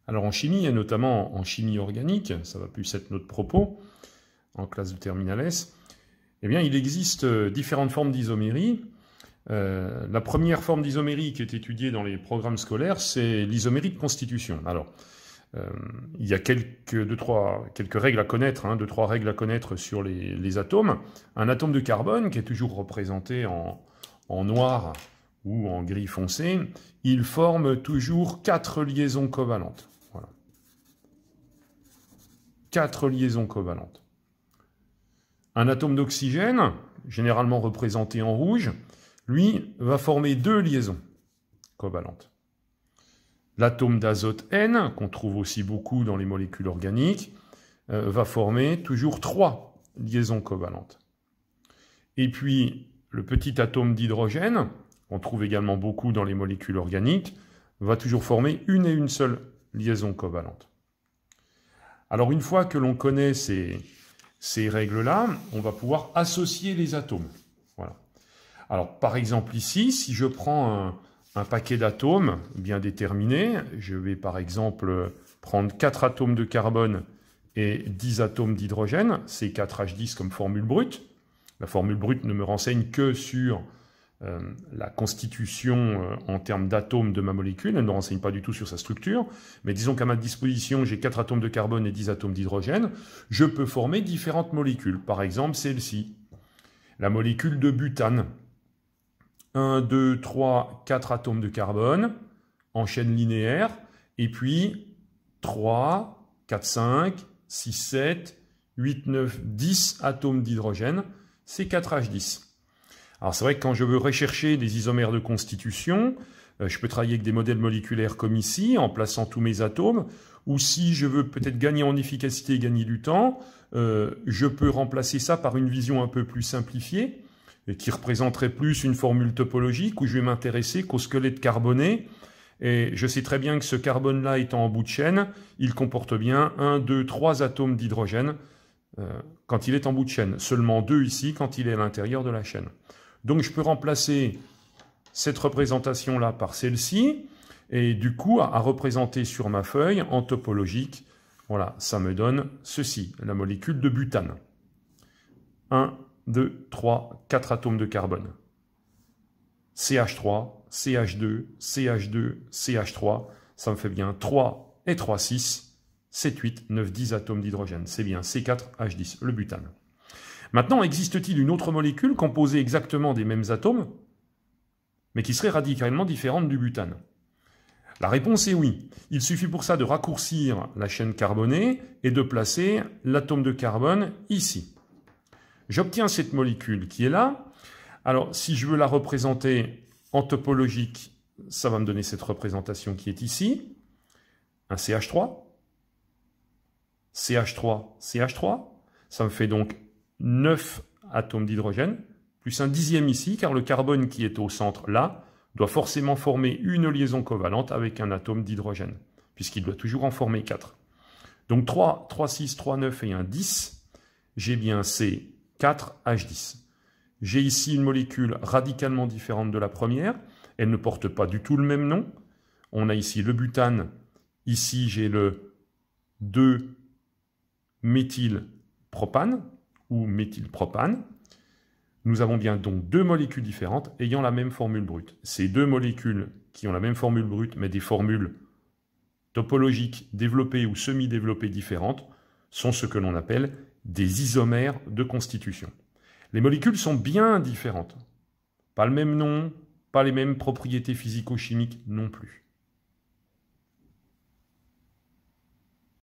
Alors en chimie, et notamment en chimie organique, ça va plus être notre propos en classe de terminale S, eh bien, il existe différentes formes d'isomérie. La première forme d'isomérie qui est étudiée dans les programmes scolaires, c'est l'isomérie de constitution. Alors, il y a quelques règles à connaître, deux, trois règles à connaître sur les atomes. Un atome de carbone, qui est toujours représenté en noir ou en gris foncé, il forme toujours 4 liaisons covalentes. Voilà. 4 liaisons covalentes. Un atome d'oxygène, généralement représenté en rouge, lui, va former 2 liaisons covalentes. L'atome d'azote N, qu'on trouve aussi beaucoup dans les molécules organiques, va former toujours 3 liaisons covalentes. Et puis, le petit atome d'hydrogène, qu'on trouve également beaucoup dans les molécules organiques, va toujours former une et une seule liaison covalente. Alors, une fois que l'on connaît ces règles-là, on va pouvoir associer les atomes. Voilà. Alors, par exemple ici, si je prends un paquet d'atomes bien déterminé, je vais par exemple prendre 4 atomes de carbone et 10 atomes d'hydrogène, c'est 4H10 comme formule brute. La formule brute ne me renseigne que sur la constitution en termes d'atomes de ma molécule, elle ne me renseigne pas du tout sur sa structure, mais disons qu'à ma disposition, j'ai 4 atomes de carbone et 10 atomes d'hydrogène, je peux former différentes molécules. Par exemple, celle-ci, la molécule de butane. 1, 2, 3, 4 atomes de carbone, en chaîne linéaire, et puis 3, 4, 5, 6, 7, 8, 9, 10 atomes d'hydrogène, c'est 4H10. Alors c'est vrai que quand je veux rechercher des isomères de constitution, je peux travailler avec des modèles moléculaires comme ici, en plaçant tous mes atomes, ou si je veux peut-être gagner en efficacité et gagner du temps, je peux remplacer ça par une vision un peu plus simplifiée, et qui représenterait plus une formule topologique où je vais m'intéresser qu'au squelette carboné. Et je sais très bien que ce carbone-là étant en bout de chaîne, il comporte bien 1, 2, 3 atomes d'hydrogène quand il est en bout de chaîne. Seulement 2 ici quand il est à l'intérieur de la chaîne. Donc je peux remplacer cette représentation-là par celle-ci, et du coup à représenter sur ma feuille en topologique, voilà, ça me donne ceci, la molécule de butane. 1, 2, 3, 4 atomes de carbone. CH3, CH2, CH2, CH3, ça me fait bien 3 et 3, 6, 7, 8, 9, 10 atomes d'hydrogène. C'est bien C4H10, le butane. Maintenant, existe-t-il une autre molécule composée exactement des mêmes atomes, mais qui serait radicalement différente du butane? La réponse est oui. Il suffit pour ça de raccourcir la chaîne carbonée et de placer l'atome de carbone ici. J'obtiens cette molécule qui est là. Alors, si je veux la représenter en topologique, ça va me donner cette représentation qui est ici. Un CH3, CH3, CH3. Ça me fait donc 9 atomes d'hydrogène, plus un dixième ici, car le carbone qui est au centre là, doit forcément former une liaison covalente avec un atome d'hydrogène, puisqu'il doit toujours en former 4. Donc 3, 3, 6, 3, 9 et un 10. J'ai bien C. 4H10. J'ai ici une molécule radicalement différente de la première. Elle ne porte pas du tout le même nom. On a ici le butane. Ici, j'ai le 2-méthylpropane ou méthylpropane. Nous avons bien donc 2 molécules différentes ayant la même formule brute. Ces 2 molécules qui ont la même formule brute, mais des formules topologiques développées ou semi-développées différentes, sont ce que l'on appelle des isomères de constitution. Les molécules sont bien différentes. Pas le même nom, pas les mêmes propriétés physico-chimiques non plus.